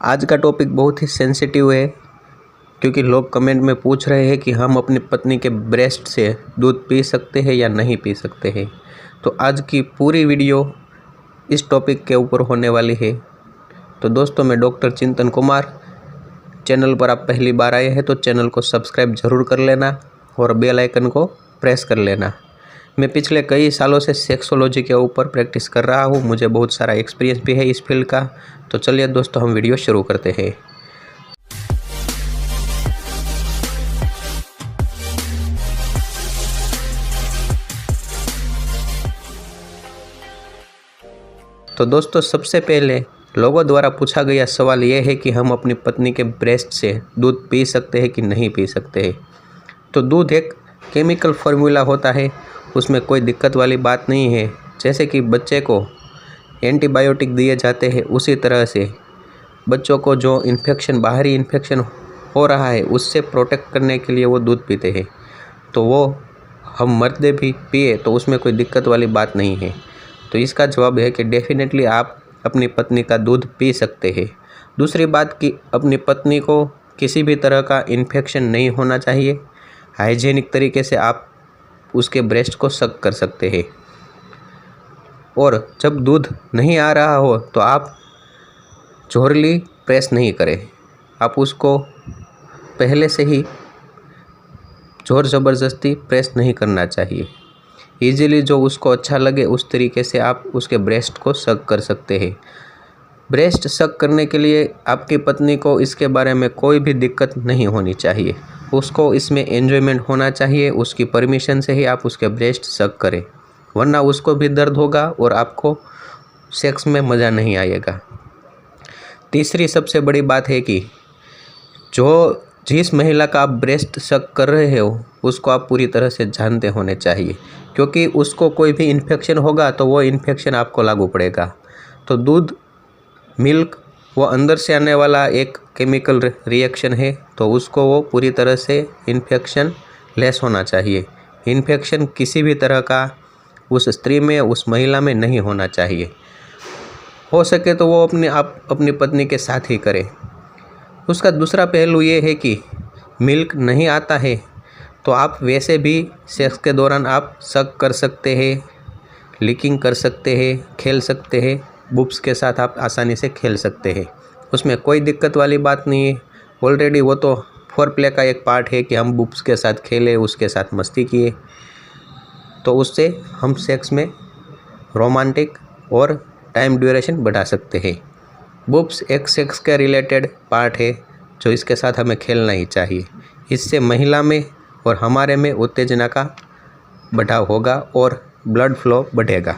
आज का टॉपिक बहुत ही सेंसिटिव है क्योंकि लोग कमेंट में पूछ रहे हैं कि हम अपनी पत्नी के ब्रेस्ट से दूध पी सकते हैं या नहीं पी सकते हैं। तो आज की पूरी वीडियो इस टॉपिक के ऊपर होने वाली है। तो दोस्तों, मैं डॉक्टर चिंतन कुमार। चैनल पर आप पहली बार आए हैं तो चैनल को सब्सक्राइब ज़रूर कर लेना और बेल आइकन को प्रेस कर लेना। मैं पिछले कई सालों से सेक्सोलॉजी के ऊपर प्रैक्टिस कर रहा हूँ। मुझे बहुत सारा एक्सपीरियंस भी है इस फील्ड का। तो चलिए दोस्तों, हम वीडियो शुरू करते हैं। तो दोस्तों, सबसे पहले लोगों द्वारा पूछा गया सवाल यह है कि हम अपनी पत्नी के ब्रेस्ट से दूध पी सकते हैं कि नहीं पी सकते हैं। तो दूध एक केमिकल फार्मूला होता है, उसमें कोई दिक्कत वाली बात नहीं है। जैसे कि बच्चे को एंटीबायोटिक दिए जाते हैं, उसी तरह से बच्चों को जो इन्फेक्शन, बाहरी इन्फेक्शन हो रहा है, उससे प्रोटेक्ट करने के लिए वो दूध पीते हैं। तो वो हम मर्द भी पिए तो उसमें कोई दिक्कत वाली बात नहीं है। तो इसका जवाब है कि डेफिनेटली आप अपनी पत्नी का दूध पी सकते हैं। दूसरी बात कि अपनी पत्नी को किसी भी तरह का इन्फेक्शन नहीं होना चाहिए। हाइजीनिक तरीके से आप उसके ब्रेस्ट को सक कर सकते हैं। और जब दूध नहीं आ रहा हो तो आप जोरली प्रेस नहीं करें। आप उसको पहले से ही ज़ोर ज़बरदस्ती प्रेस नहीं करना चाहिए। ईजिली जो उसको अच्छा लगे उस तरीके से आप उसके ब्रेस्ट को सक कर सकते हैं। ब्रेस्ट सक करने के लिए आपकी पत्नी को इसके बारे में कोई भी दिक्कत नहीं होनी चाहिए। उसको इसमें एन्जॉयमेंट होना चाहिए। उसकी परमिशन से ही आप उसके ब्रेस्ट सक करें, वरना उसको भी दर्द होगा और आपको सेक्स में मज़ा नहीं आएगा। तीसरी सबसे बड़ी बात है कि जिस महिला का आप ब्रेस्ट सक कर रहे हो उसको आप पूरी तरह से जानते होने चाहिए, क्योंकि उसको कोई भी इन्फेक्शन होगा तो वो इन्फेक्शन आपको लागू पड़ेगा। तो दूध, मिल्क, वो अंदर से आने वाला एक केमिकल रिएक्शन है, तो उसको वो पूरी तरह से इन्फेक्शन लेस होना चाहिए। इन्फेक्शन किसी भी तरह का उस स्त्री में, उस महिला में नहीं होना चाहिए। हो सके तो वो अपनी पत्नी के साथ ही करे। उसका दूसरा पहलू ये है कि मिल्क नहीं आता है तो आप वैसे भी सेक्स के दौरान आप सक कर सकते हैं, लिकिंग कर सकते हैं, खेल सकते हैं। बुब्स के साथ आप आसानी से खेल सकते हैं, उसमें कोई दिक्कत वाली बात नहीं है। ऑलरेडी वो तो फोरप्ले का एक पार्ट है कि हम बुब्स के साथ खेले, उसके साथ मस्ती किए, तो उससे हम सेक्स में रोमांटिक और टाइम ड्यूरेशन बढ़ा सकते हैं। बुब्स एक सेक्स के रिलेटेड पार्ट है जो इसके साथ हमें खेलना ही चाहिए। इससे महिला में और हमारे में उत्तेजना का बढ़ाव होगा और ब्लड फ्लो बढ़ेगा।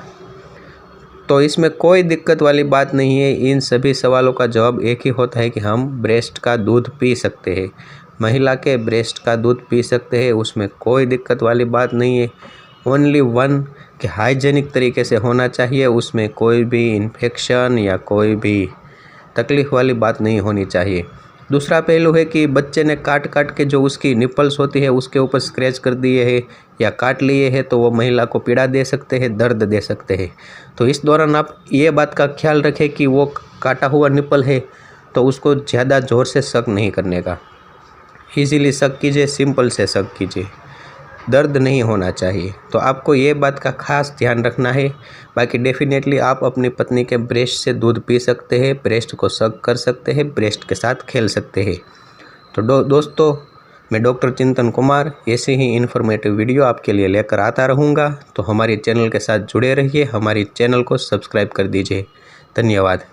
तो इसमें कोई दिक्कत वाली बात नहीं है। इन सभी सवालों का जवाब एक ही होता है कि हम ब्रेस्ट का दूध पी सकते हैं। महिला के ब्रेस्ट का दूध पी सकते हैं, उसमें कोई दिक्कत वाली बात नहीं है। ओनली वन कि हाइजीनिक तरीके से होना चाहिए, उसमें कोई भी इन्फेक्शन या कोई भी तकलीफ़ वाली बात नहीं होनी चाहिए। दूसरा पहलू है कि बच्चे ने काट के जो उसकी निपल्स होती है उसके ऊपर स्क्रैच कर दिए हैं या काट लिए हैं, तो वो महिला को पीड़ा दे सकते हैं, दर्द दे सकते हैं। तो इस दौरान आप ये बात का ख्याल रखें कि वो काटा हुआ निपल है तो उसको ज़्यादा ज़ोर से सक नहीं करने का। ईजिली सक कीजिए, सिंपल से सक कीजिए, दर्द नहीं होना चाहिए। तो आपको ये बात का खास ध्यान रखना है। बाकी डेफिनेटली आप अपनी पत्नी के ब्रेस्ट से दूध पी सकते हैं, ब्रेस्ट को सक कर सकते हैं, ब्रेस्ट के साथ खेल सकते हैं। तो दोस्तों, मैं डॉक्टर चिंतन कुमार ऐसी ही इन्फॉर्मेटिव वीडियो आपके लिए लेकर आता रहूँगा। तो हमारी चैनल के साथ जुड़े रहिए, हमारी चैनल को सब्सक्राइब कर दीजिए। धन्यवाद।